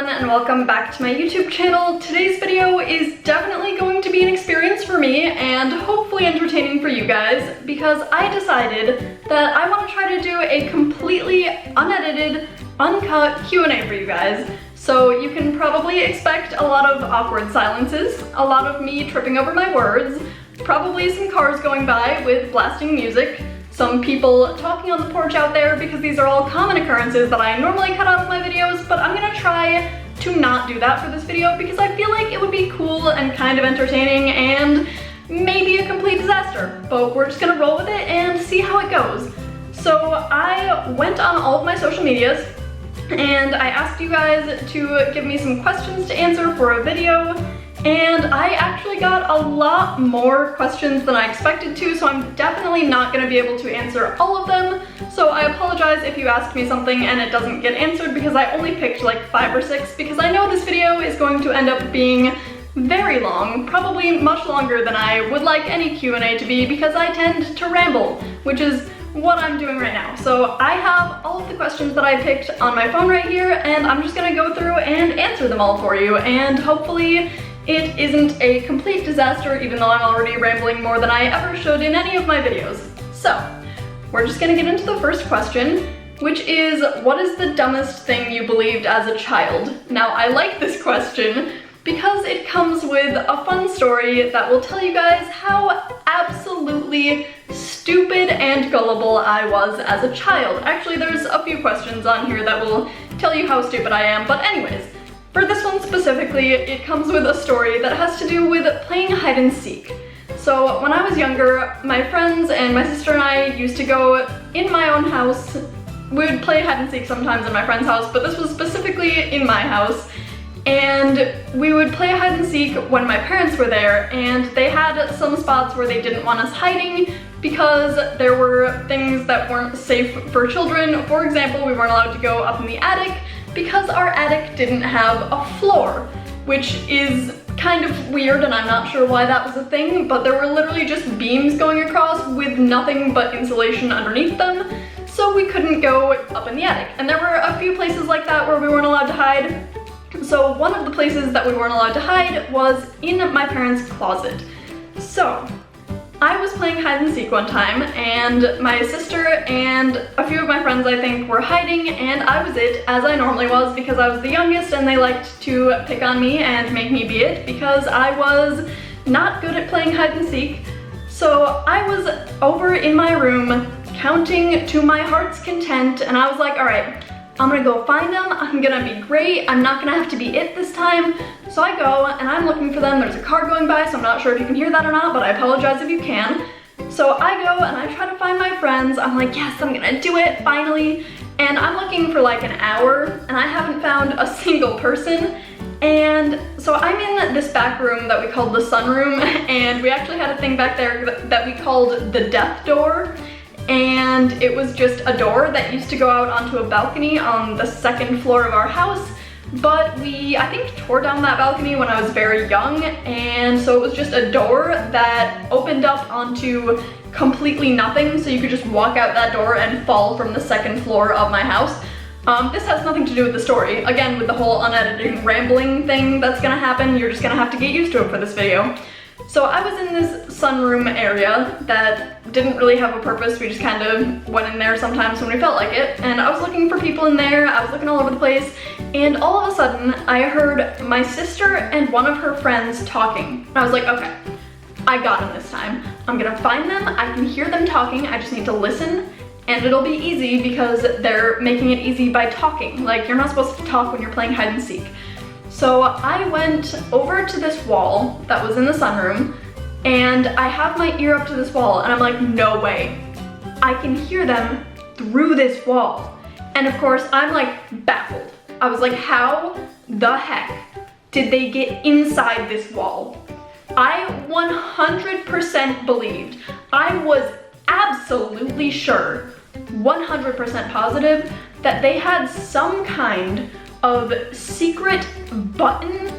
everyone and welcome back to my YouTube channel. Today's video is definitely going to be an experience for me and hopefully entertaining for you guys because I decided that I want to try to do a completely unedited, uncut Q&A for you guys. So you can probably expect a lot of awkward silences, a lot of me tripping over my words, probably some cars going by with blasting music, some people talking on the porch out there because these are all common occurrences that I normally cut out of my videos, but I'm gonna try to not do that for this video because I feel like it would be cool and kind of entertaining and maybe a complete disaster, but we're just gonna roll with it and see how it goes. So I went on all of my social medias and I asked you guys to give me some questions to answer for a video, and I actually got a lot more questions than I expected to, so I'm definitely not going to be able to answer all of them. So I apologize if you asked me something and it doesn't get answered because I only picked like 5 or 6 because I know this video is going to end up being very long, probably much longer than I would like any Q&A to be because I tend to ramble, which is what I'm doing right now. So I have all of the questions that I picked on my phone right here and I'm just gonna go through and answer them all for you, and hopefully it isn't a complete disaster even though I'm already rambling more than I ever should in any of my videos. So we're just gonna get into the first question, which is, what is the dumbest thing you believed as a child? Now I like this question because it comes with a fun story that will tell you guys how absolutely stupid and gullible I was as a child. Actually, there's a few questions on here that will tell you how stupid I am, but anyways, for this one specifically, it comes with a story that has to do with playing hide and seek. So when I was younger, my friends and my sister and I used to go in my own house. We would play hide and seek sometimes in my friend's house, but this was specifically in my house. And we would play hide and seek when my parents were there, and they had some spots where they didn't want us hiding because there were things that weren't safe for children. For example, we weren't allowed to go up in the attic because our attic didn't have a floor, which is kind of weird and I'm not sure why that was a thing, but there were literally just beams going across with nothing but insulation underneath them, so we couldn't go up in the attic. And there were a few places like that where we weren't allowed to hide. So one of the places that we weren't allowed to hide was in my parents' closet. So I was playing hide and seek one time and my sister and a few of my friends I think were hiding, and I was it, as I normally was because I was the youngest and they liked to pick on me and make me be it because I was not good at playing hide and seek. So I was over in my room counting to my heart's content and I was like, alright, I'm gonna go find them, I'm gonna be great, I'm not gonna have to be it this time. So I go and I'm looking for them. There's a car going by, so I'm not sure if you can hear that or not, but I apologize if you can. So I go and I try to find my friends. I'm like, yes, I'm gonna do it, finally. And I'm looking for like an hour and I haven't found a single person. And so I'm in this back room that we called the sunroom, and we actually had a thing back there that we called the death door. And it was just a door that used to go out onto a balcony on the 2nd floor of our house, but I think, tore down that balcony when I was very young, and so it was just a door that opened up onto completely nothing, so you could just walk out that door and fall from the 2nd floor of my house. This has nothing to do with the story. Again, with the whole unedited rambling thing that's gonna happen, you're just gonna have to get used to it for this video. So I was in this sunroom area that didn't really have a purpose. We just kind of went in there sometimes when we felt like it. And I was looking for people in there. I was looking all over the place. And all of a sudden, I heard my sister and one of her friends talking. And I was like, okay, I got them this time. I'm gonna find them. I can hear them talking. I just need to listen. And it'll be easy because they're making it easy by talking. Like, you're not supposed to talk when you're playing hide and seek. So I went over to this wall that was in the sunroom and I have my ear up to this wall and I'm like, no way, I can hear them through this wall. And of course I'm like baffled. I was like, how the heck did they get inside this wall? I 100% believed, I was absolutely sure, 100% positive that they had some kind of secret button.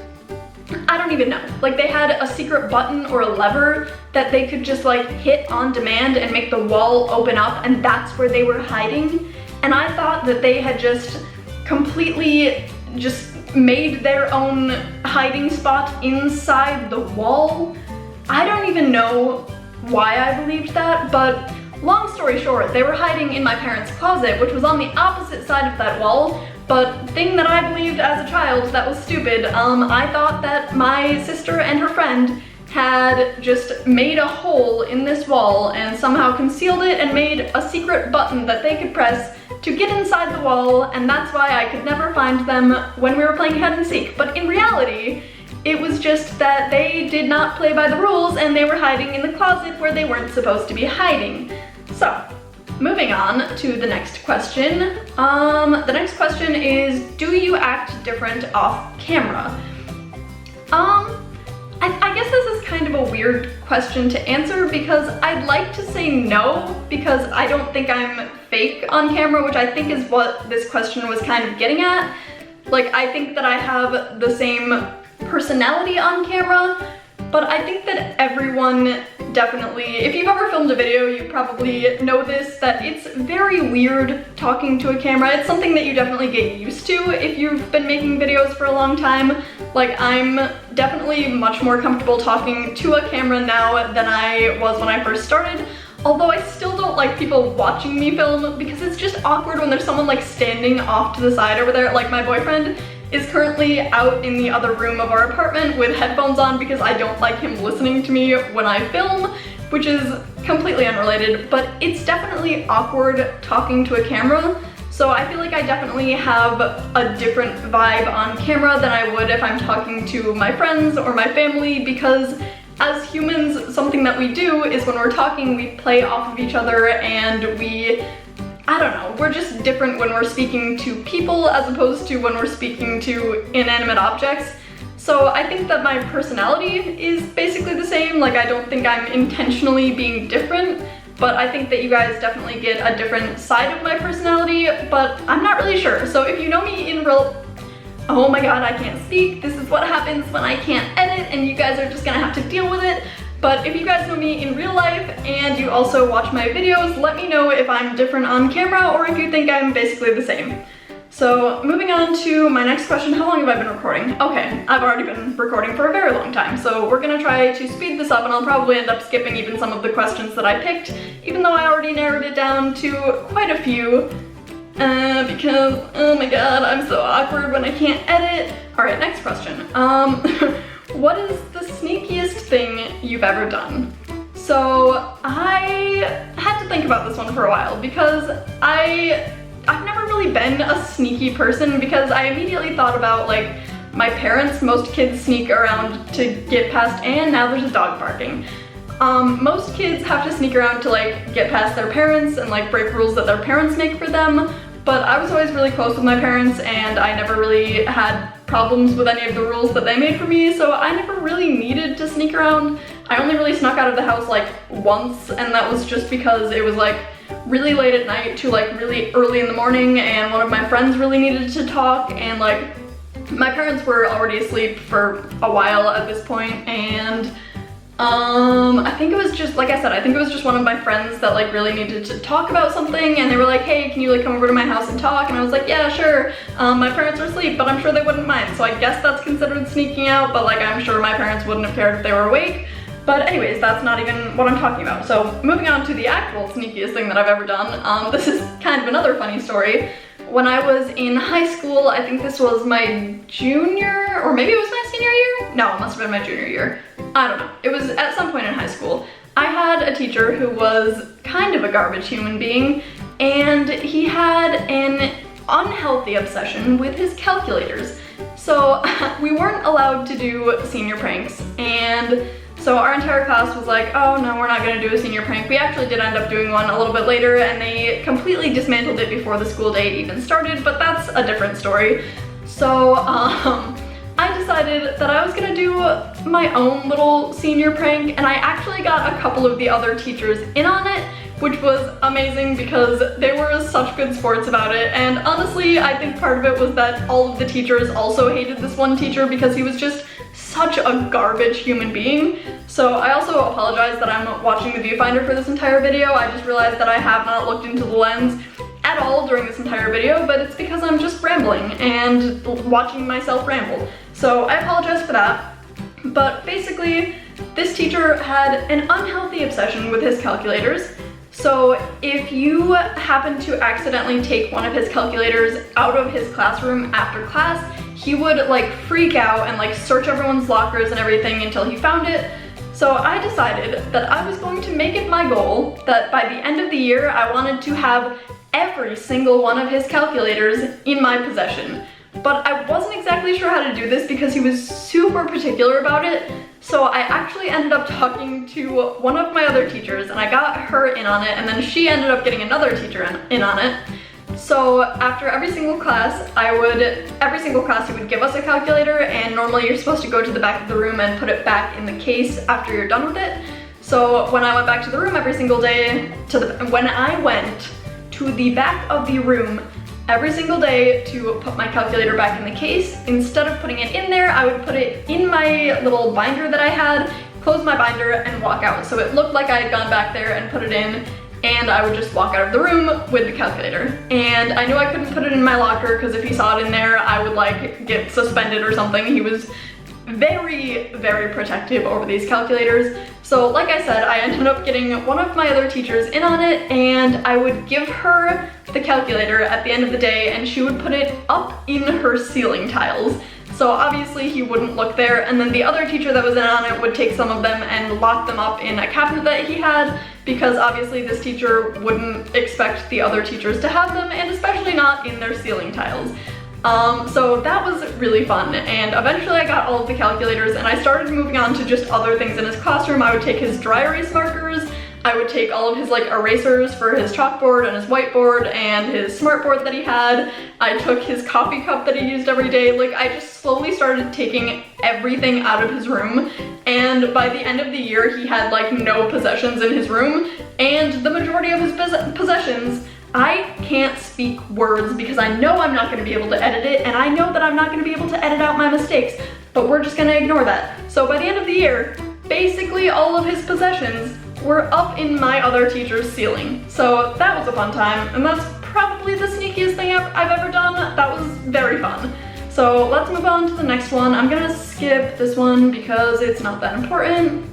I don't even know. Like, they had a secret button or a lever that they could just like hit on demand and make the wall open up, and that's where they were hiding. And I thought that they had just completely just made their own hiding spot inside the wall. I don't even know why I believed that, but long story short, they were hiding in my parents' closet, which was on the opposite side of that wall. But thing that I believed as a child that was stupid, I thought that my sister and her friend had just made a hole in this wall and somehow concealed it and made a secret button that they could press to get inside the wall, and that's why I could never find them when we were playing hide and seek. But in reality, it was just that they did not play by the rules and they were hiding in the closet where they weren't supposed to be hiding. So, moving on to the next question. The next question is, do you act different off camera? I guess this is kind of a weird question to answer because I'd like to say no, because I don't think I'm fake on camera, which I think is what this question was kind of getting at. Like, I think that I have the same personality on camera, but I think that everyone definitely, if you've ever filmed a video, you probably know this, that it's very weird talking to a camera. It's something that you definitely get used to if you've been making videos for a long time. Like, I'm definitely much more comfortable talking to a camera now than I was when I first started. Although I still don't like people watching me film because it's just awkward when there's someone like standing off to the side over there. Like, my boyfriend is currently out in the other room of our apartment with headphones on because I don't like him listening to me when I film, which is completely unrelated, but it's definitely awkward talking to a camera. So I feel like I definitely have a different vibe on camera than I would if I'm talking to my friends or my family, because as humans, something that we do is when we're talking, we play off of each other and I don't know, we're just different when we're speaking to people as opposed to when we're speaking to inanimate objects. So I think that my personality is basically the same. Like, I don't think I'm intentionally being different, but I think that you guys definitely get a different side of my personality, but I'm not really sure. So if you know me in real, oh my god, I can't speak. This is what happens when I can't edit and you guys are just gonna have to deal with it. But if you guys know me in real life and you also watch my videos, let me know if I'm different on camera or if you think I'm basically the same. So moving on to my next question, how long have I been recording? Okay, I've already been recording for a very long time, so we're gonna try to speed this up and I'll probably end up skipping even some of the questions that I picked, even though I already narrowed it down to quite a few, because, oh my god, I'm so awkward when I can't edit. Alright, next question. What is the sneakiest thing you've ever done? So I had to think about this one for a while because I've never really been a sneaky person, because I immediately thought about like my parents. Most kids sneak around to get past, and now there's a dog barking. Most kids have to sneak around to like get past their parents and like break rules that their parents make for them. But I was always really close with my parents and I never really had problems with any of the rules that they made for me, so I never really needed to sneak around. I only really snuck out of the house like once, and that was just because it was like really late at night to like really early in the morning and one of my friends really needed to talk, and like my parents were already asleep for a while at this point, and I think it was just, like I said, I think it was just one of my friends that like really needed to talk about something, and they were like, hey, can you like come over to my house and talk? And I was like, yeah, sure. My parents are asleep, but I'm sure they wouldn't mind. So I guess that's considered sneaking out, but like I'm sure my parents wouldn't have cared if they were awake. But anyways, that's not even what I'm talking about. So moving on to the actual sneakiest thing that I've ever done. This is kind of another funny story. When I was in high school, I think this was my junior, or maybe it was my senior year? No, it must have been my junior year. I don't know. It was at some point in high school. I had a teacher who was kind of a garbage human being, and he had an unhealthy obsession with his calculators. So we weren't allowed to do senior pranks, and so our entire class was like, oh no, we're not gonna do a senior prank. We actually did end up doing one a little bit later, and they completely dismantled it before the school day even started, but that's a different story. So I decided that I was gonna do my own little senior prank, and I actually got a couple of the other teachers in on it, which was amazing because they were such good sports about it. And honestly, I think part of it was that all of the teachers also hated this one teacher because he was just such a garbage human being. So I also apologize that I'm watching the viewfinder for this entire video. I just realized that I have not looked into the lens at all during this entire video, but it's because I'm just rambling and watching myself ramble. So I apologize for that. But basically, this teacher had an unhealthy obsession with his calculators. So if you happen to accidentally take one of his calculators out of his classroom after class, he would like freak out and like search everyone's lockers and everything until he found it. So I decided that I was going to make it my goal that by the end of the year, I wanted to have every single one of his calculators in my possession. But I wasn't exactly sure how to do this because he was super particular about it. So I actually ended up talking to one of my other teachers and I got her in on it, and then she ended up getting another teacher in on it. So after every single class he would give us a calculator, and normally you're supposed to go to the back of the room and put it back in the case after you're done with it. So when I went back to the room every single day, when I went to the back of the room every single day to put my calculator back in the case, instead of putting it in there, I would put it in my little binder that I had, close my binder, and walk out. So it looked like I had gone back there and put it in, and I would just walk out of the room with the calculator. And I knew I couldn't put it in my locker because if he saw it in there, I would like get suspended or something. He was very, very protective over these calculators. So like I said, I ended up getting one of my other teachers in on it, and I would give her the calculator at the end of the day, and she would put it up in her ceiling tiles. So obviously he wouldn't look there, and then the other teacher that was in on it would take some of them and lock them up in a cabinet that he had, because obviously this teacher wouldn't expect the other teachers to have them, and especially not in their ceiling tiles. So that was really fun, and eventually I got all of the calculators and I started moving on to just other things in his classroom. I would take his dry erase markers, I would take all of his like erasers for his chalkboard and his whiteboard and his smartboard that he had. I took his coffee cup that he used every day. Like, I just slowly started taking everything out of his room, and by the end of the year he had like no possessions in his room, and the majority of his possessions, I can't speak words because I know I'm not going to be able to edit it, and I know that I'm not going to be able to edit out my mistakes, but we're just going to ignore that. So by the end of the year, basically all of his possessions were up in my other teacher's ceiling. So that was a fun time, and that's probably the sneakiest thing I've ever done. That was very fun. So let's move on to the next one. I'm gonna skip this one because it's not that important,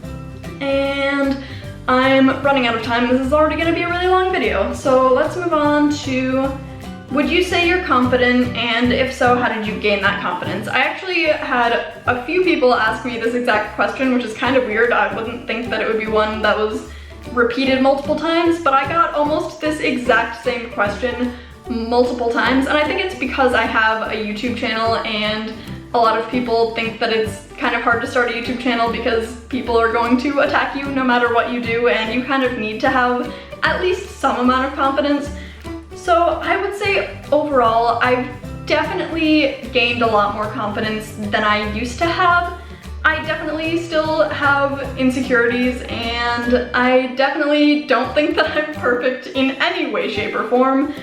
and I'm running out of time. This is already gonna be a really long video. So let's move on to, would you say you're confident, and if so, how did you gain that confidence? I actually had a few people ask me this exact question, which is kind of weird. I wouldn't think that it would be one that was repeated multiple times, but I got almost this exact same question multiple times, and I think it's because I have a YouTube channel, and a lot of people think that it's kind of hard to start a YouTube channel because people are going to attack you no matter what you do, and you kind of need to have at least some amount of confidence. So I would say overall, I've definitely gained a lot more confidence than I used to have. I definitely still have insecurities, and I definitely don't think that I'm perfect in any way, shape, or form.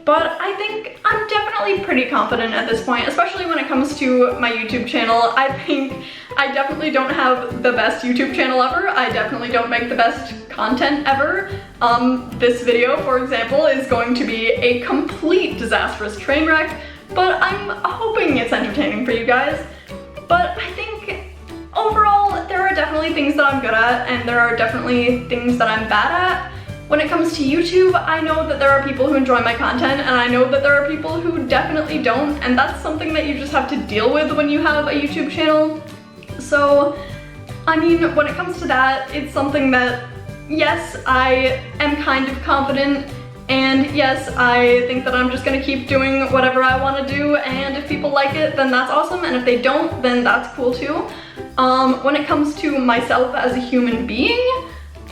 But I think I'm definitely pretty confident at this point, especially when it comes to my YouTube channel. I think I definitely don't have the best YouTube channel ever. I definitely don't make the best content ever. This video, for example, is going to be a complete disastrous train wreck, but I'm hoping it's entertaining for you guys. But I think overall, there are definitely things that I'm good at, and there are definitely things that I'm bad at. When it comes to YouTube, I know that there are people who enjoy my content, and I know that there are people who definitely don't, and that's something that you just have to deal with when you have a YouTube channel. So, I mean, when it comes to that, it's something that, yes, I am kind of confident, and yes, I think that I'm just gonna keep doing whatever I want to do, and if people like it, then that's awesome, and if they don't, then that's cool too. When it comes to myself as a human being,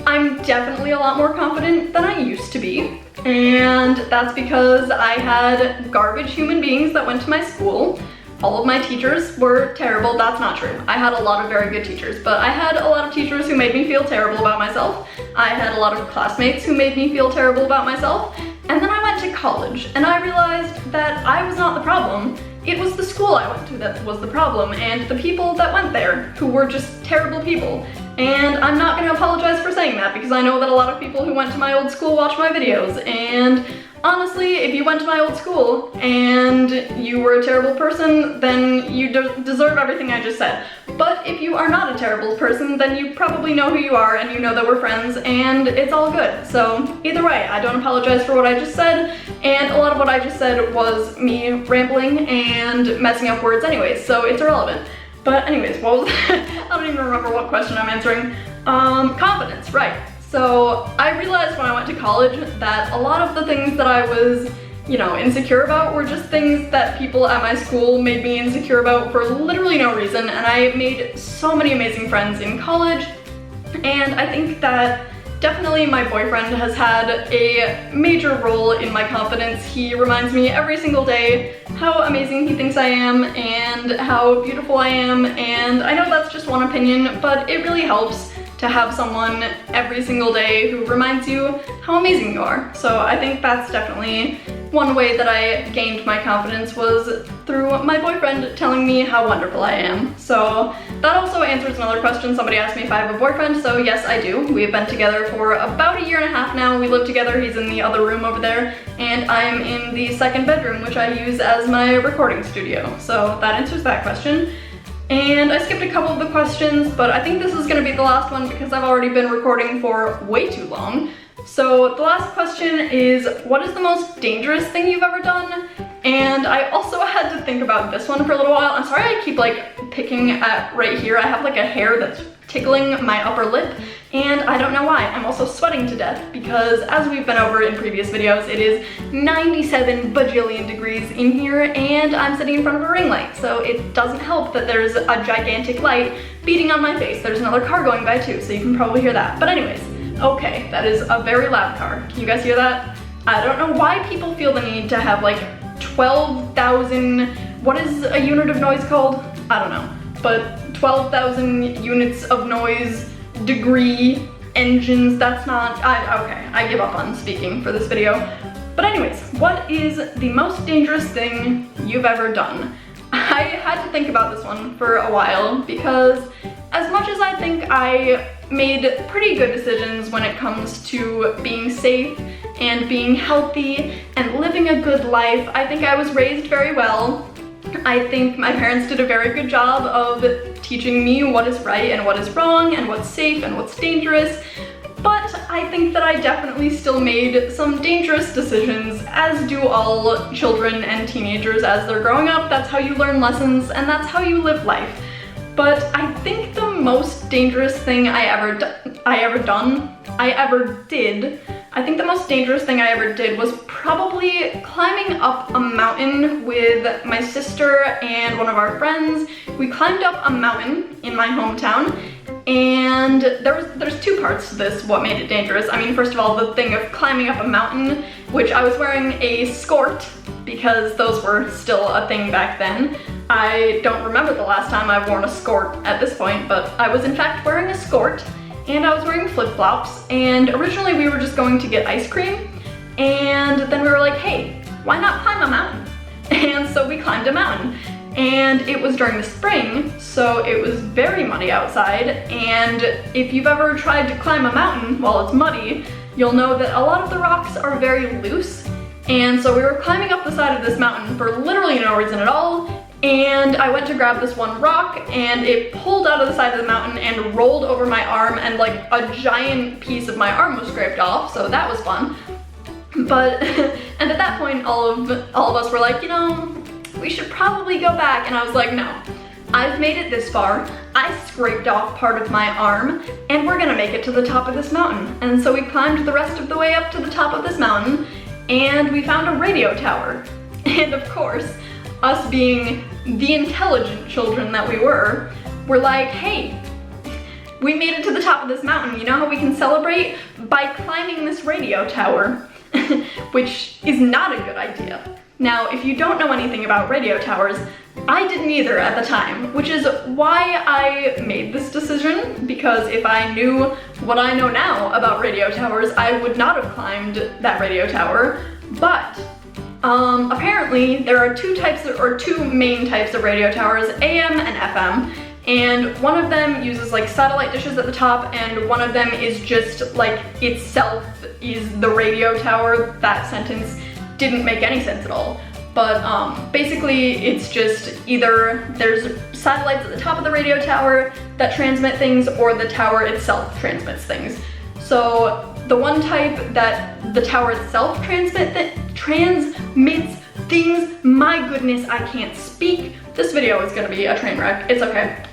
I'm definitely a lot more confident than I used to be, and that's because I had garbage human beings that went to my school. All of my teachers were terrible. That's not true. I had a lot of very good teachers, but I had a lot of teachers who made me feel terrible about myself. I had a lot of classmates who made me feel terrible about myself, and then I went to college, and I realized that I was not the problem. It was the school I went to that was the problem, and the people that went there who were just terrible people. And I'm not going to apologize for saying that, because I know that a lot of people who went to my old school watch my videos, and Honestly, if you went to my old school and you were a terrible person, then you deserve everything I just said. But if you are not a terrible person, then you probably know who you are and you know that we're friends and it's all good. So either way, I don't apologize for what I just said, and a lot of what I just said was me rambling and messing up words anyways, so it's irrelevant. But anyways, what was I don't even remember what question I'm answering. Confidence, right. So I realized when I went to college that a lot of the things that I was, you know, insecure about were just things that people at my school made me insecure about for literally no reason, and I made so many amazing friends in college, and I think that definitely my boyfriend has had a major role in my confidence. He reminds me every single day how amazing he thinks I am and how beautiful I am, and I know that's just one opinion, but it really helps to have someone every single day who reminds you how amazing you are. So I think that's definitely one way that I gained my confidence, was through my boyfriend telling me how wonderful I am. So that also answers another question. Somebody asked me if I have a boyfriend, so yes, I do. We've been together for about a year and a half now. We live together. He's in the other room over there, and I'm in the second bedroom, which I use as my recording studio. So that answers that question. And I skipped a couple of the questions, but I think this is gonna be the last one because I've already been recording for way too long. So the last question is, what is the most dangerous thing you've ever done? And I also had to think about this one for a little while. I'm sorry I keep like picking at right here. I have like a hair that's tickling my upper lip, and I don't know why. I'm also sweating to death because, as we've been over in previous videos, it is 97 bajillion degrees in here, and I'm sitting in front of a ring light, so it doesn't help that there's a gigantic light beating on my face. There's another car going by too, so you can probably hear that. But anyways, okay, that is a very loud car. Can you guys hear that? I don't know why people feel the need to have like 12,000, what is a unit of noise called? I don't know, but 12,000 units of noise degree engines, that's not, okay, I give up on speaking for this video. But anyways, what is the most dangerous thing you've ever done? I had to think about this one for a while because as much as I think I made pretty good decisions when it comes to being safe and being healthy and living a good life, I think I was raised very well. I think my parents did a very good job of teaching me what is right and what is wrong and what's safe and what's dangerous, but I think that I definitely still made some dangerous decisions, as do all children and teenagers as they're growing up. That's how you learn lessons and that's how you live life. But I think the most dangerous thing I ever did was probably climbing up a mountain with my sister and one of our friends. We climbed up a mountain in my hometown, and there's two parts to this, what made it dangerous. I mean, first of all, the thing of climbing up a mountain, which I was wearing a skort because those were still a thing back then. I don't remember the last time I've worn a skort at this point, but I was in fact wearing a skort, and I was wearing flip-flops, and originally we were just going to get ice cream, and then we were like, hey, why not climb a mountain? And so we climbed a mountain, and it was during the spring, so it was very muddy outside, and if you've ever tried to climb a mountain while it's muddy, you'll know that a lot of the rocks are very loose, and so we were climbing up the side of this mountain for literally no reason at all, and I went to grab this one rock, and it pulled out of the side of the mountain and rolled over my arm, and like a giant piece of my arm was scraped off, so that was fun. But, and at that point, all of us were like, you know, we should probably go back, and I was like, no, I've made it this far, I scraped off part of my arm, and we're gonna make it to the top of this mountain. And so we climbed the rest of the way up to the top of this mountain, and we found a radio tower. And of course, us being the intelligent children that we were like, hey, we made it to the top of this mountain. You know how we can celebrate? By climbing this radio tower, which is not a good idea. Now, if you don't know anything about radio towers, I didn't either at the time, which is why I made this decision, because if I knew what I know now about radio towers, I would not have climbed that radio tower. But apparently there are two main types of radio towers, AM and FM, and one of them uses like satellite dishes at the top, and one of them is just like itself is the radio tower. That sentence didn't make any sense at all. But basically it's just either there's satellites at the top of the radio tower that transmit things, or the tower itself transmits things. So the one type that the tower itself transmits things, my goodness, I can't speak. This video is gonna be a train wreck, it's okay.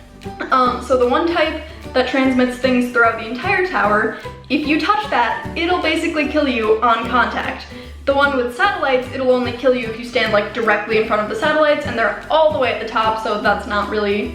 So the one type that transmits things throughout the entire tower, if you touch that, it'll basically kill you on contact. The one with satellites, it'll only kill you if you stand like directly in front of the satellites, and they're all the way at the top, so that's not really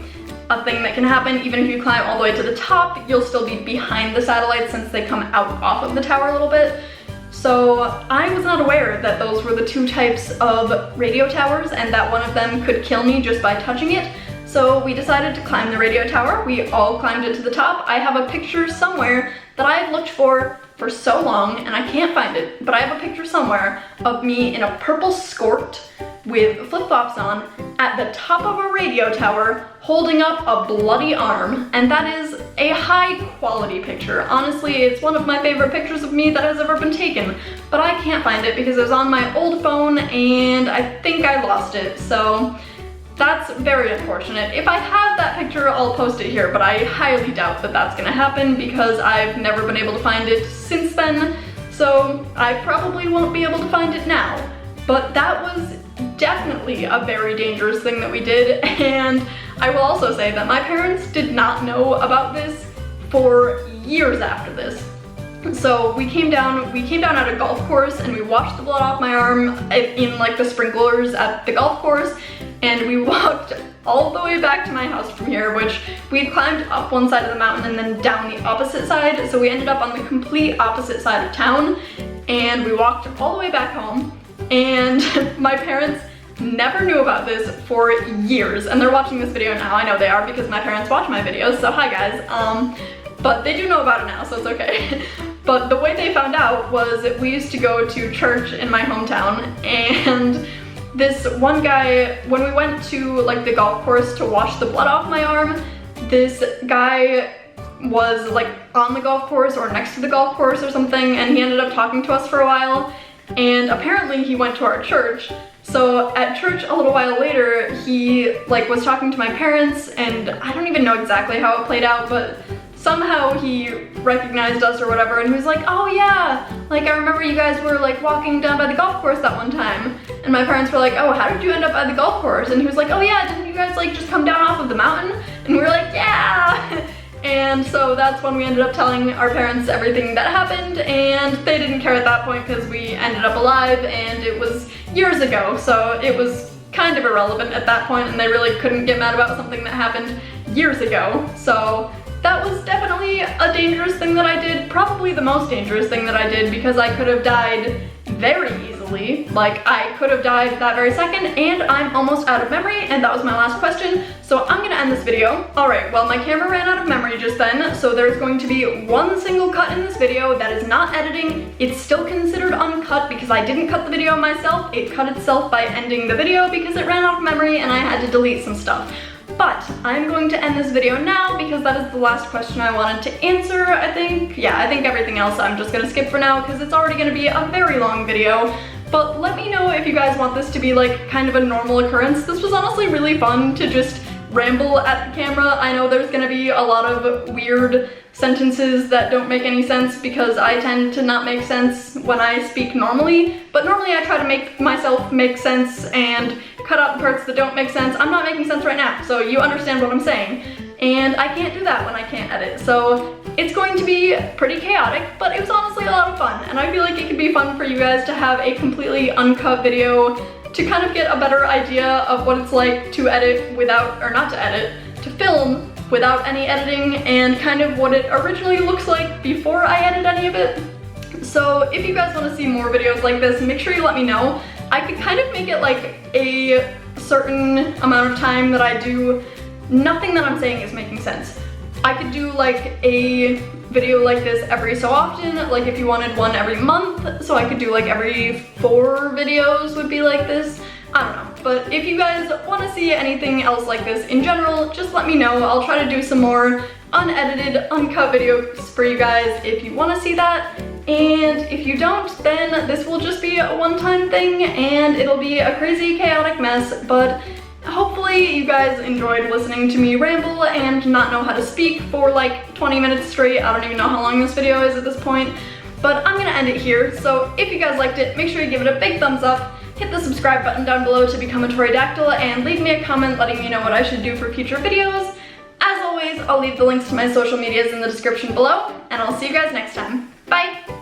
a thing that can happen. Even if you climb all the way to the top, you'll still be behind the satellites since they come out off of the tower a little bit. So I was not aware that those were the two types of radio towers and that one of them could kill me just by touching it. So we decided to climb the radio tower. We all climbed it to the top. I have a picture somewhere that I have looked for so long and I can't find it, but I have a picture somewhere of me in a purple skirt with flip-flops on at the top of a radio tower holding up a bloody arm, and that is a high quality picture. Honestly, it's one of my favorite pictures of me that has ever been taken, but I can't find it because it was on my old phone and I think I lost it, so that's very unfortunate. If I have that picture, I'll post it here, but I highly doubt that that's gonna happen because I've never been able to find it since then, so I probably won't be able to find it now. But that was definitely a very dangerous thing that we did, and I will also say that my parents did not know about this for years after this. So we came down at a golf course and we washed the blood off my arm in like the sprinklers at the golf course, and we walked all the way back to my house from here, which we had climbed up one side of the mountain and then down the opposite side, so we ended up on the complete opposite side of town, and we walked all the way back home, and my parents never knew about this for years, and they're watching this video now. I know they are because my parents watch my videos, so hi guys. But they do know about it now, so it's okay. But the way they found out was that we used to go to church in my hometown, and this one guy, when we went to like the golf course to wash the blood off my arm, this guy was like on the golf course or next to the golf course or something, and he ended up talking to us for a while, and apparently he went to our church. So at church a little while later, he like was talking to my parents, and I don't even know exactly how it played out, but somehow he recognized us or whatever, and he was like, oh yeah, like I remember you guys were like walking down by the golf course that one time. And my parents were like, oh, how did you end up by the golf course? And he was like, oh yeah, didn't you guys like just come down off of the mountain? And we were like, yeah. And so that's when we ended up telling our parents everything that happened, and they didn't care at that point because we ended up alive, and it was years ago, so it was kind of irrelevant at that point, and they really couldn't get mad about something that happened years ago. So that was definitely a dangerous thing that I did, probably the most dangerous thing that I did, because I could have died very easily. Like, I could have died that very second, and I'm almost out of memory, and that was my last question, so I'm gonna end this video. Alright, well my camera ran out of memory just then, so there's going to be one single cut in this video that is not editing. It's still considered uncut because I didn't cut the video myself. It cut itself by ending the video because it ran out of memory and I had to delete some stuff. But I'm going to end this video now because that is the last question I wanted to answer, I think. Yeah, I think everything else I'm just gonna skip for now because it's already gonna be a very long video. But let me know if you guys want this to be like kind of a normal occurrence. This was honestly really fun to just ramble at the camera. I know there's gonna be a lot of weird sentences that don't make any sense because I tend to not make sense when I speak normally, but normally I try to make myself make sense and cut out the parts that don't make sense. I'm not making sense right now, so you understand what I'm saying. And I can't do that when I can't edit, so it's going to be pretty chaotic, but it was honestly a lot of fun, and I feel like it could be fun for you guys to have a completely uncut video to kind of get a better idea of what it's like to edit without, or not to edit, to film without any editing, and kind of what it originally looks like before I edit any of it. So if you guys want to see more videos like this, make sure you let me know. I could kind of make it like a certain amount of time that I do. Nothing that I'm saying is making sense. I could do like a video like this every so often, like if you wanted one every month, so I could do like every 4 videos would be like this. I don't know, but if you guys want to see anything else like this in general, just let me know. I'll try to do some more unedited, uncut videos for you guys if you want to see that. And if you don't, then this will just be a one-time thing and it'll be a crazy, chaotic mess, but hopefully you guys enjoyed listening to me ramble and not know how to speak for like 20 minutes straight. I don't even know how long this video is at this point, but I'm gonna end it here. So if you guys liked it, make sure you give it a big thumbs up, hit the subscribe button down below to become a Toridactyl, and leave me a comment letting me know what I should do for future videos. As always, I'll leave the links to my social medias in the description below, and I'll see you guys next time. Bye!